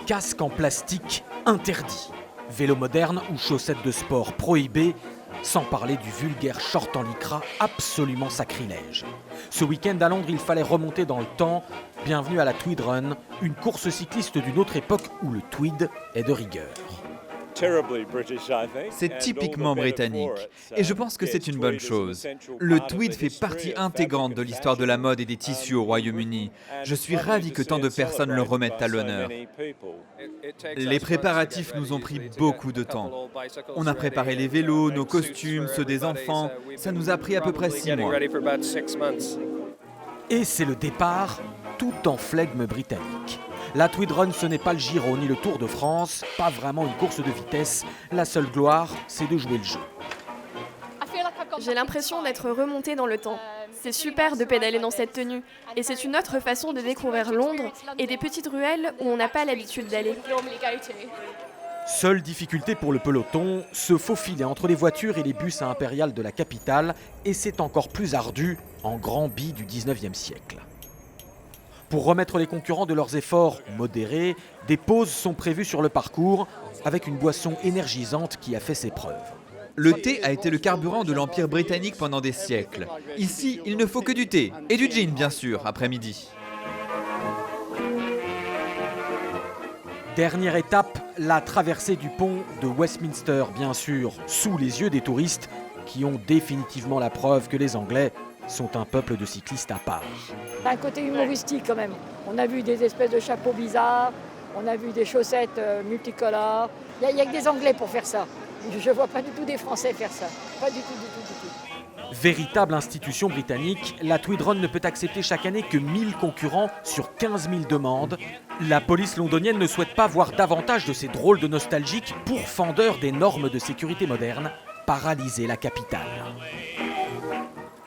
Casque en plastique interdit. Vélo moderne ou chaussettes de sport prohibées, sans parler du vulgaire short en lycra absolument sacrilège. Ce week-end à Londres, il fallait remonter dans le temps. Bienvenue à la Tweed Run, une course cycliste d'une autre époque où le tweed est de rigueur. C'est typiquement britannique, et je pense que c'est une bonne chose. Le tweed fait partie intégrante de l'histoire de la mode et des tissus au Royaume-Uni. Je suis ravi que tant de personnes le remettent à l'honneur. Les préparatifs nous ont pris beaucoup de temps. On a préparé les vélos, nos costumes, ceux des enfants. Ça nous a pris à peu près 6 mois. Et c'est le départ, tout en flegme britannique. La Tweed Run, ce n'est pas le Giro ni le Tour de France, pas vraiment une course de vitesse. La seule gloire, c'est de jouer le jeu. J'ai l'impression d'être remontée dans le temps. C'est super de pédaler dans cette tenue. Et c'est une autre façon de découvrir Londres et des petites ruelles où on n'a pas l'habitude d'aller. Seule difficulté pour le peloton, se faufiler entre les voitures et les bus à Impérial de la capitale, et c'est encore plus ardu en grand bi du 19e siècle. Pour remettre les concurrents de leurs efforts modérés, des pauses sont prévues sur le parcours avec une boisson énergisante qui a fait ses preuves. Le thé a été le carburant de l'Empire britannique pendant des siècles. Ici, il ne faut que du thé, et du gin bien sûr, après-midi. Dernière étape, la traversée du pont de Westminster, bien sûr, sous les yeux des touristes qui ont définitivement la preuve que les Anglais sont un peuple de cyclistes à part. Un côté humoristique quand même. On a vu des espèces de chapeaux bizarres, on a vu des chaussettes multicolores. Il n'y a que des Anglais pour faire ça. Je ne vois pas du tout des Français faire ça. Pas du tout. Véritable institution britannique, la Tweed Run ne peut accepter chaque année que 1000 concurrents sur 15 000 demandes. La police londonienne ne souhaite pas voir davantage de ces drôles de nostalgiques pourfendeurs des normes de sécurité modernes paralyser la capitale.